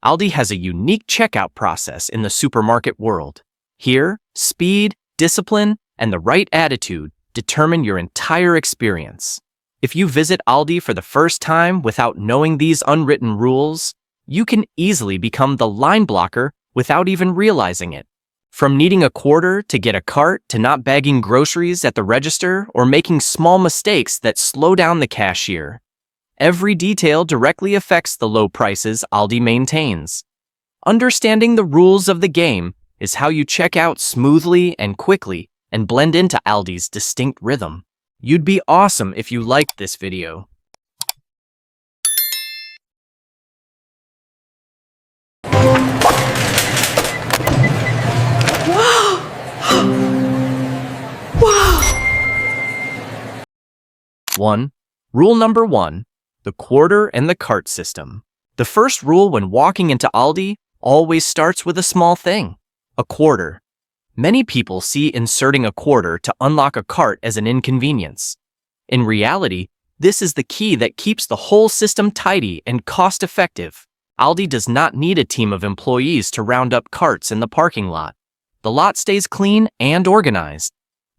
Aldi has a unique checkout process in the supermarket world. Here, speed, discipline, and the right attitude determine your entire experience. If you visit Aldi for the first time without knowing these unwritten rules, you can easily become the line blocker without even realizing it. From needing a quarter to get a cart to not bagging groceries at the register or making small mistakes that slow down the cashier, every detail directly affects the low prices Aldi maintains. Understanding the rules of the game is how you check out smoothly and quickly and blend into Aldi's distinct rhythm. You'd be awesome if you liked this video. Wow! 1. Rule number 1. The quarter and the cart system. The first rule when walking into Aldi always starts with a small thing: a quarter. Many people see inserting a quarter to unlock a cart as an inconvenience. In reality, this is the key that keeps the whole system tidy and cost-effective. Aldi does not need a team of employees to round up carts in the parking lot. The lot stays clean and organized.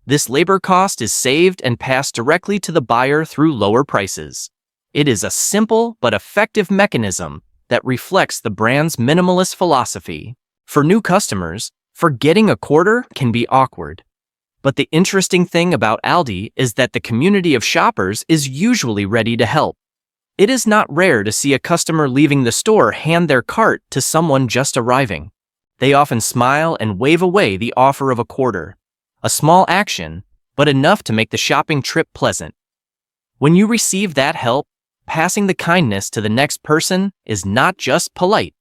This labor cost is saved and passed directly to the buyer through lower prices. It is a simple but effective mechanism that reflects the brand's minimalist philosophy. For new customers, forgetting a quarter can be awkward. But the interesting thing about Aldi is that the community of shoppers is usually ready to help. It is not rare to see a customer leaving the store hand their cart to someone just arriving. They often smile and wave away the offer of a quarter. A small action, but enough to make the shopping trip pleasant. When you receive that help, passing the kindness to the next person is not just polite.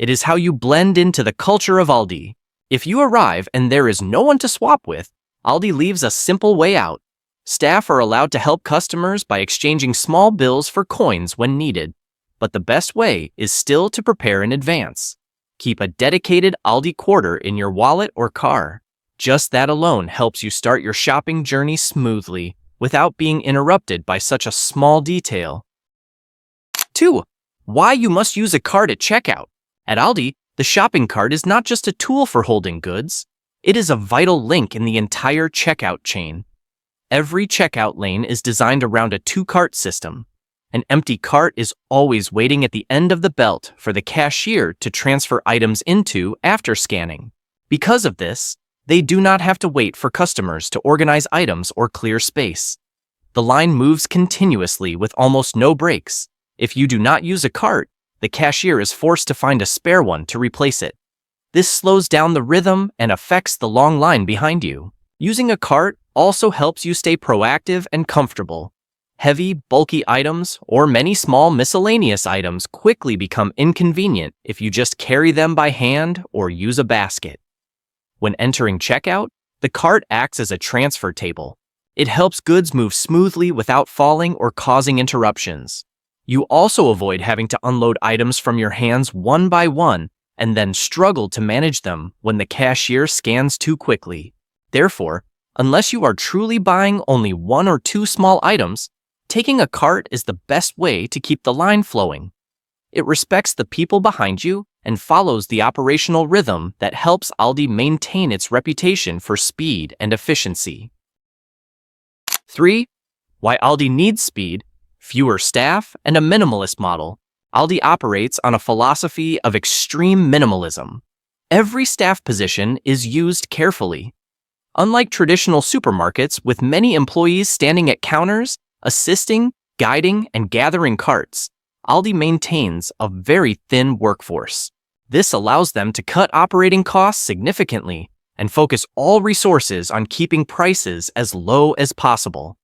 It is how you blend into the culture of Aldi. If you arrive and there is no one to swap with, Aldi leaves a simple way out. Staff are allowed to help customers by exchanging small bills for coins when needed. But the best way is still to prepare in advance. Keep a dedicated Aldi quarter in your wallet or car. Just that alone helps you start your shopping journey smoothly without being interrupted by such a small detail. 2. Why you must use a cart at checkout. At Aldi, the shopping cart is not just a tool for holding goods. It is a vital link in the entire checkout chain. Every checkout lane is designed around a two-cart system. An empty cart is always waiting at the end of the belt for the cashier to transfer items into after scanning. Because of this, they do not have to wait for customers to organize items or clear space. The line moves continuously with almost no breaks. If you do not use a cart, the cashier is forced to find a spare one to replace it. This slows down the rhythm and affects the long line behind you. Using a cart also helps you stay proactive and comfortable. Heavy, bulky items or many small miscellaneous items quickly become inconvenient if you just carry them by hand or use a basket. When entering checkout, the cart acts as a transfer table. It helps goods move smoothly without falling or causing interruptions. You also avoid having to unload items from your hands one by one and then struggle to manage them when the cashier scans too quickly. Therefore, unless you are truly buying only one or two small items, taking a cart is the best way to keep the line flowing. It respects the people behind you and follows the operational rhythm that helps Aldi maintain its reputation for speed and efficiency. 3. Why Aldi needs speed, fewer staff, and a minimalist model. Aldi operates on a philosophy of extreme minimalism. Every staff position is used carefully. Unlike traditional supermarkets with many employees standing at counters, assisting, guiding, and gathering carts, Aldi maintains a very thin workforce. This allows them to cut operating costs significantly and focus all resources on keeping prices as low as possible.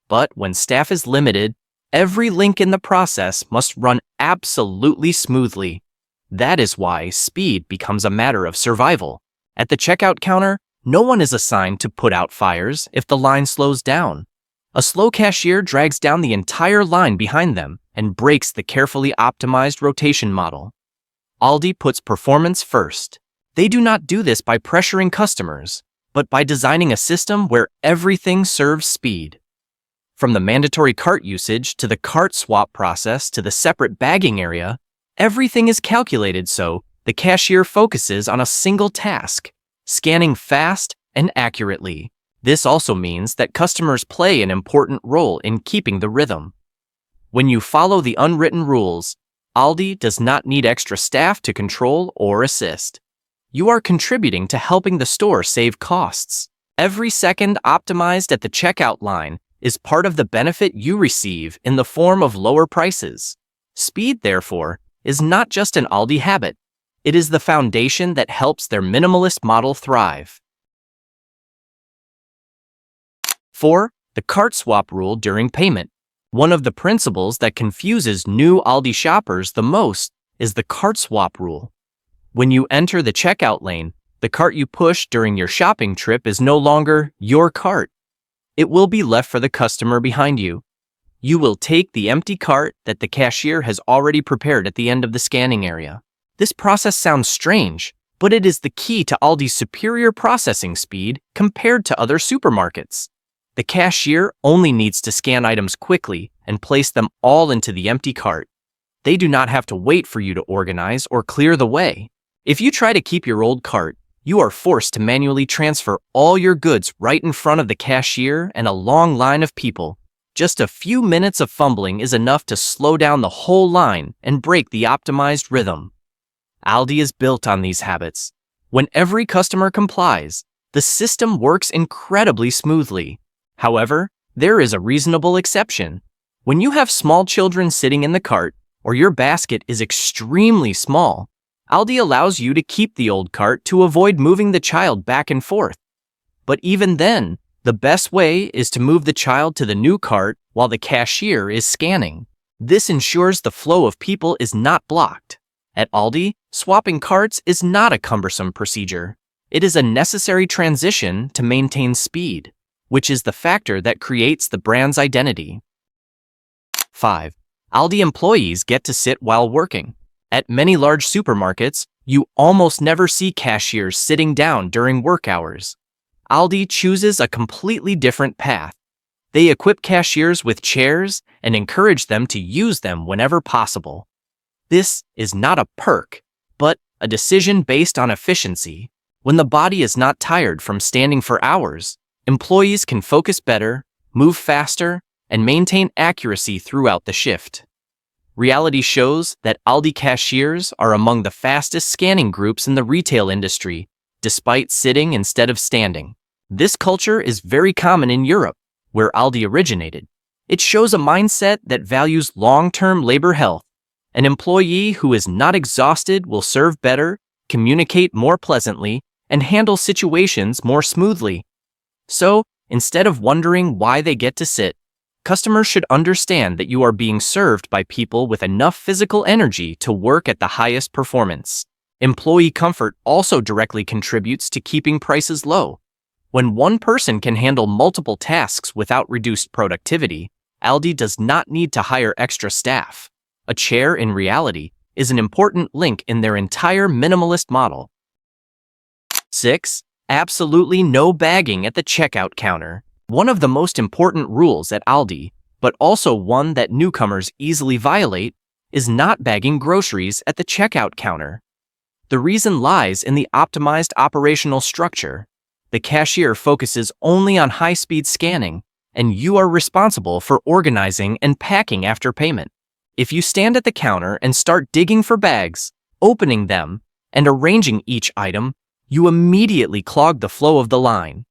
But when staff is limited, every link in the process must run absolutely smoothly. That is why speed becomes a matter of survival. At the checkout counter, no one is assigned to put out fires if the line slows down. A slow cashier drags down the entire line behind them and breaks the carefully optimized rotation model. Aldi puts performance first. They do not do this by pressuring customers, but by designing a system where everything serves speed. From the mandatory cart usage to the cart swap process to the separate bagging area, Everything is calculated so the cashier focuses on a single task, scanning fast and accurately. This also means that customers play an important role in keeping the rhythm. When you follow the unwritten rules, Aldi does not need extra staff to control or assist. You are contributing to helping the store save costs. Every second optimized at the checkout line is part of the benefit you receive in the form of lower prices. Speed, therefore, is not just an Aldi habit. It is the foundation that helps their minimalist model thrive. 4. The cart swap rule during payment. One of the principles that confuses new Aldi shoppers the most is the cart swap rule. When you enter the checkout lane, the cart you push during your shopping trip is no longer your cart. It will be left for the customer behind you. You will take the empty cart that the cashier has already prepared at the end of the scanning area. This process sounds strange, but it is the key to Aldi's superior processing speed compared to other supermarkets. The cashier only needs to scan items quickly and place them all into the empty cart. They do not have to wait for you to organize or clear the way. If you try to keep your old cart, you are forced to manually transfer all your goods right in front of the cashier and a long line of people. Just a few minutes of fumbling is enough to slow down the whole line and break the optimized rhythm. Aldi is built on these habits. When every customer complies, the system works incredibly smoothly. However, there is a reasonable exception. When you have small children sitting in the cart, or your basket is extremely small, Aldi allows you to keep the old cart to avoid moving the child back and forth. But even then, the best way is to move the child to the new cart while the cashier is scanning. This ensures the flow of people is not blocked. At Aldi, swapping carts is not a cumbersome procedure. It is a necessary transition to maintain speed, which is the factor that creates the brand's identity. 5. Aldi employees get to sit while working. At many large supermarkets, you almost never see cashiers sitting down during work hours. Aldi chooses a completely different path. They equip cashiers with chairs and encourage them to use them whenever possible. This is not a perk, but a decision based on efficiency. When the body is not tired from standing for hours, employees can focus better, move faster, and maintain accuracy throughout the shift. Reality shows that Aldi cashiers are among the fastest scanning groups in the retail industry, despite sitting instead of standing. This culture is very common in Europe, where Aldi originated. It shows a mindset that values long-term labor health. An employee who is not exhausted will serve better, communicate more pleasantly, and handle situations more smoothly. So, instead of wondering why they get to sit, customers should understand that you are being served by people with enough physical energy to work at the highest performance. Employee comfort also directly contributes to keeping prices low. When one person can handle multiple tasks without reduced productivity, Aldi does not need to hire extra staff. A chair, in reality, is an important link in their entire minimalist model. 6. Absolutely no bagging at the checkout counter. One of the most important rules at Aldi, but also one that newcomers easily violate, is not bagging groceries at the checkout counter. The reason lies in the optimized operational structure. The cashier focuses only on high-speed scanning, and you are responsible for organizing and packing after payment. If you stand at the counter and start digging for bags, opening them, and arranging each item, you immediately clog the flow of the line.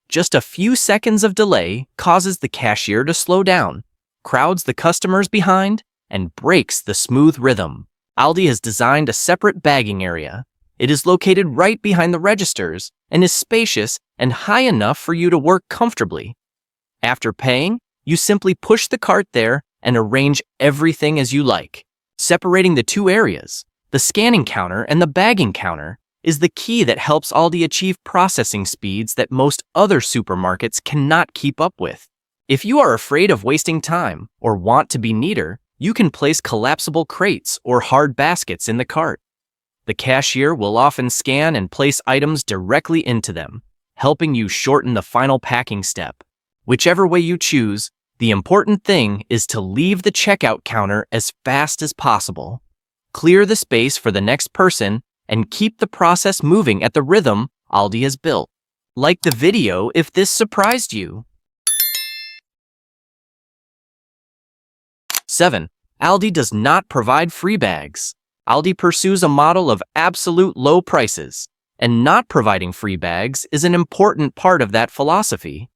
Just a few seconds of delay causes the cashier to slow down, crowds the customers behind, and breaks the smooth rhythm. Aldi has designed a separate bagging area. It is located right behind the registers and is spacious and high enough for you to work comfortably. After paying, you simply push the cart there and arrange everything as you like. Separating the two areas, the scanning counter and the bagging counter, is the key that helps Aldi achieve processing speeds that most other supermarkets cannot keep up with. If you are afraid of wasting time or want to be neater, you can place collapsible crates or hard baskets in the cart. The cashier will often scan and place items directly into them, helping you shorten the final packing step. Whichever way you choose, the important thing is to leave the checkout counter as fast as possible. Clear the space for the next person and keep the process moving at the rhythm Aldi has built. Like the video if this surprised you. 7. Aldi does not provide free bags. Aldi pursues a model of absolute low prices, and not providing free bags is an important part of that philosophy.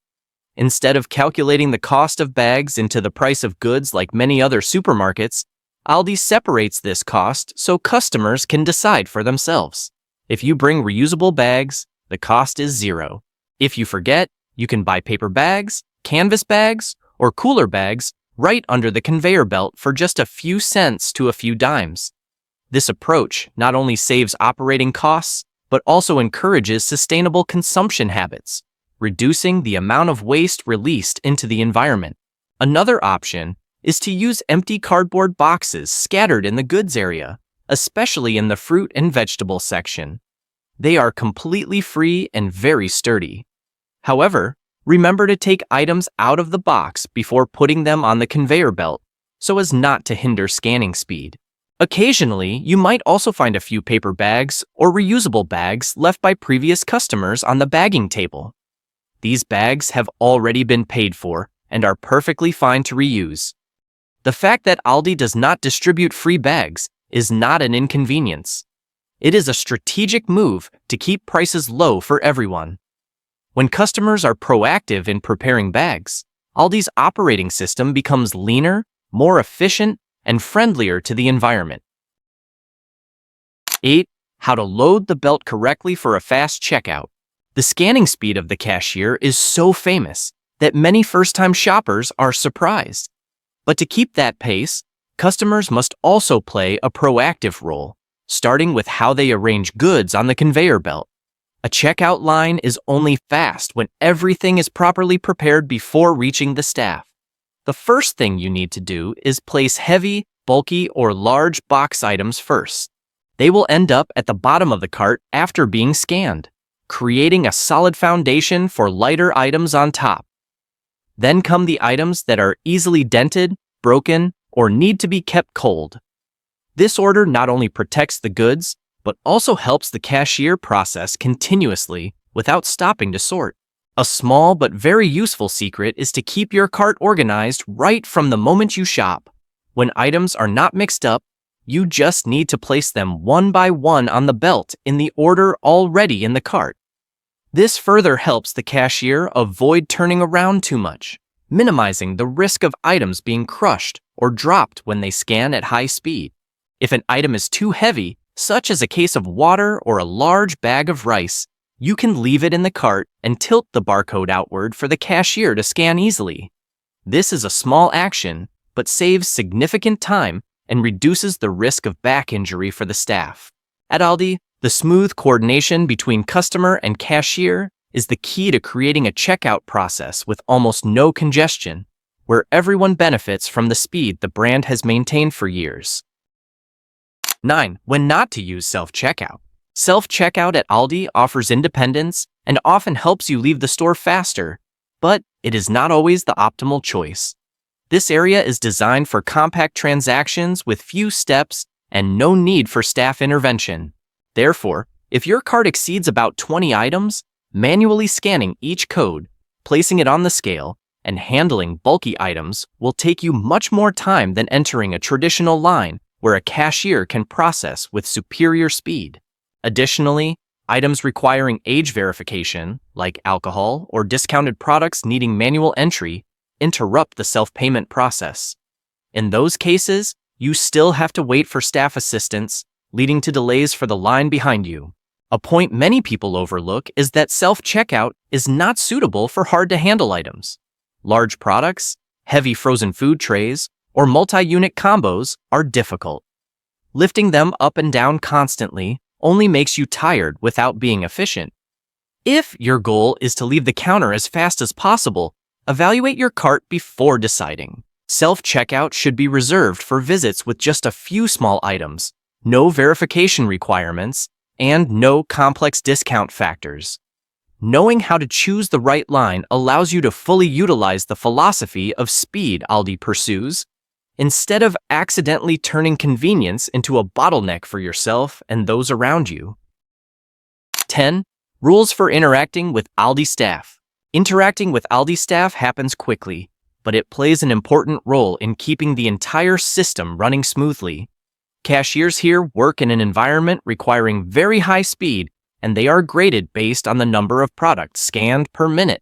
Instead of calculating the cost of bags into the price of goods like many other supermarkets, Aldi separates this cost so customers can decide for themselves. If you bring reusable bags, the cost is zero. If you forget, you can buy paper bags, canvas bags, or cooler bags right under the conveyor belt for just a few cents to a few dimes. This approach not only saves operating costs, but also encourages sustainable consumption habits, reducing the amount of waste released into the environment. Another option is to use empty cardboard boxes scattered in the goods area, especially in the fruit and vegetable section. They are completely free and very sturdy. However, remember to take items out of the box before putting them on the conveyor belt so as not to hinder scanning speed. Occasionally, you might also find a few paper bags or reusable bags left by previous customers on the bagging table. These bags have already been paid for and are perfectly fine to reuse. The fact that Aldi does not distribute free bags is not an inconvenience. It is a strategic move to keep prices low for everyone. When customers are proactive in preparing bags, Aldi's operating system becomes leaner, more efficient, and friendlier to the environment. 8. How to load the belt correctly for a fast checkout. The scanning speed of the cashier is so famous that many first-time shoppers are surprised. But to keep that pace, customers must also play a proactive role, starting with how they arrange goods on the conveyor belt. A checkout line is only fast when everything is properly prepared before reaching the staff. The first thing you need to do is place heavy, bulky, or large box items first. They will end up at the bottom of the cart after being scanned, creating a solid foundation for lighter items on top. Then come the items that are easily dented, broken, or need to be kept cold. This order not only protects the goods, but also helps the cashier process continuously without stopping to sort. A small but very useful secret is to keep your cart organized right from the moment you shop. When items are not mixed up, you just need to place them one by one on the belt in the order already in the cart. This further helps the cashier avoid turning around too much, minimizing the risk of items being crushed or dropped when they scan at high speed. If an item is too heavy, such as a case of water or a large bag of rice, you can leave it in the cart and tilt the barcode outward for the cashier to scan easily. This is a small action, but saves significant time and reduces the risk of back injury for the staff. At Aldi, the smooth coordination between customer and cashier is the key to creating a checkout process with almost no congestion, where everyone benefits from the speed the brand has maintained for years. 9. When not to use self-checkout. Self-checkout at Aldi offers independence and often helps you leave the store faster, but it is not always the optimal choice. This area is designed for compact transactions with few steps and no need for staff intervention. Therefore, if your cart exceeds about 20 items, manually scanning each code, placing it on the scale, and handling bulky items will take you much more time than entering a traditional line where a cashier can process with superior speed. Additionally, items requiring age verification, like alcohol or discounted products needing manual entry, interrupt the self-payment process. In those cases, you still have to wait for staff assistance, leading to delays for the line behind you. A point many people overlook is that self-checkout is not suitable for hard-to-handle items. Large products, heavy frozen food trays, or multi-unit combos are difficult. Lifting them up and down constantly only makes you tired without being efficient. If your goal is to leave the counter as fast as possible, evaluate your cart before deciding. Self-checkout should be reserved for visits with just a few small items, no verification requirements, and no complex discount factors. Knowing how to choose the right line allows you to fully utilize the philosophy of speed Aldi pursues. instead of accidentally turning convenience into a bottleneck for yourself and those around you. 10. Rules for interacting with Aldi staff. Interacting with Aldi staff happens quickly, but it plays an important role in keeping the entire system running smoothly. Cashiers here work in an environment requiring very high speed, and they are graded based on the number of products scanned per minute.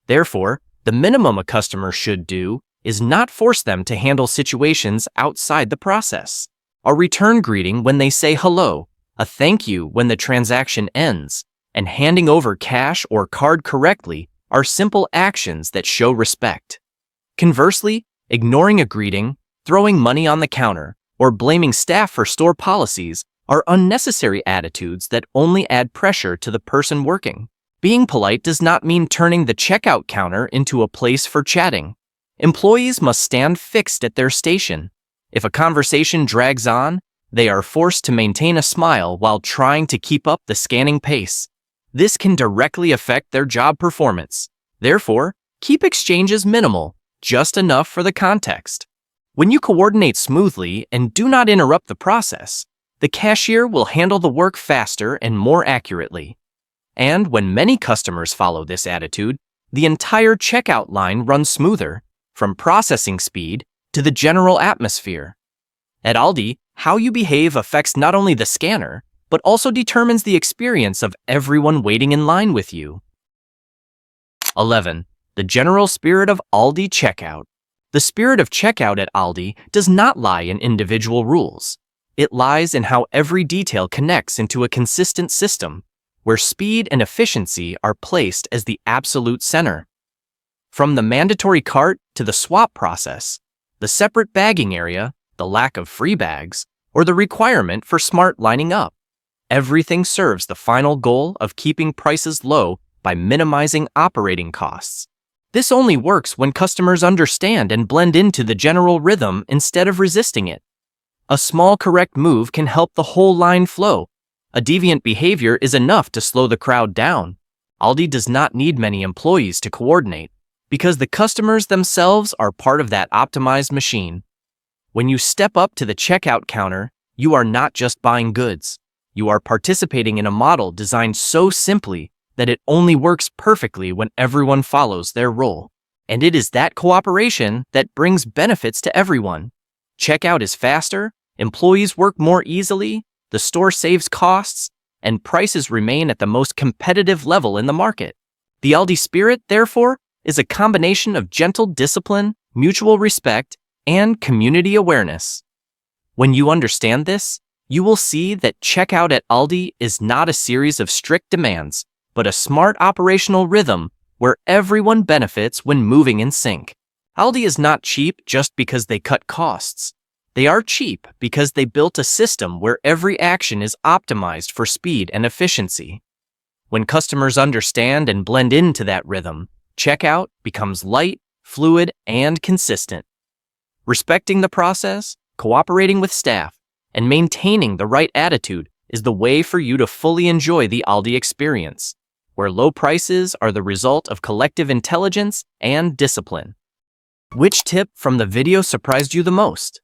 Therefore, the minimum a customer should do is not force them to handle situations outside the process. A return greeting when they say hello, a thank you when the transaction ends, and handing over cash or card correctly are simple actions that show respect. Conversely, ignoring a greeting, throwing money on the counter, or blaming staff for store policies are unnecessary attitudes that only add pressure to the person working. Being polite does not mean turning the checkout counter into a place for chatting. Employees must stand fixed at their station. If a conversation drags on, they are forced to maintain a smile while trying to keep up the scanning pace. This can directly affect their job performance. Therefore, keep exchanges minimal, just enough for the context. When you coordinate smoothly and do not interrupt the process, the cashier will handle the work faster and more accurately. And when many customers follow this attitude, the entire checkout line runs smoother, from processing speed to the general atmosphere. At Aldi, how you behave affects not only the scanner, but also determines the experience of everyone waiting in line with you. 11. The general spirit of Aldi checkout. The spirit of checkout at Aldi does not lie in individual rules. It lies in how every detail connects into a consistent system, where speed and efficiency are placed as the absolute center. From the mandatory cart to the swap process, the separate bagging area, the lack of free bags, or the requirement for smart lining up, everything serves the final goal of keeping prices low by minimizing operating costs. This only works when customers understand and blend into the general rhythm instead of resisting it. A small correct move can help the whole line flow. A deviant behavior is enough to slow the crowd down. Aldi does not need many employees to coordinate, because the customers themselves are part of that optimized machine. When you step up to the checkout counter, you are not just buying goods. You are participating in a model designed so simply that it only works perfectly when everyone follows their role. And it is that cooperation that brings benefits to everyone. Checkout is faster, employees work more easily, the store saves costs, and prices remain at the most competitive level in the market. The Aldi spirit, therefore, is a combination of gentle discipline, mutual respect, and community awareness. When you understand this, you will see that checkout at Aldi is not a series of strict demands, but a smart operational rhythm where everyone benefits when moving in sync. Aldi is not cheap just because they cut costs. They are cheap because they built a system where every action is optimized for speed and efficiency. When customers understand and blend into that rhythm, checkout becomes light, fluid, and consistent. Respecting the process, cooperating with staff, and maintaining the right attitude is the way for you to fully enjoy the Aldi experience, where low prices are the result of collective intelligence and discipline. Which tip from the video surprised you the most?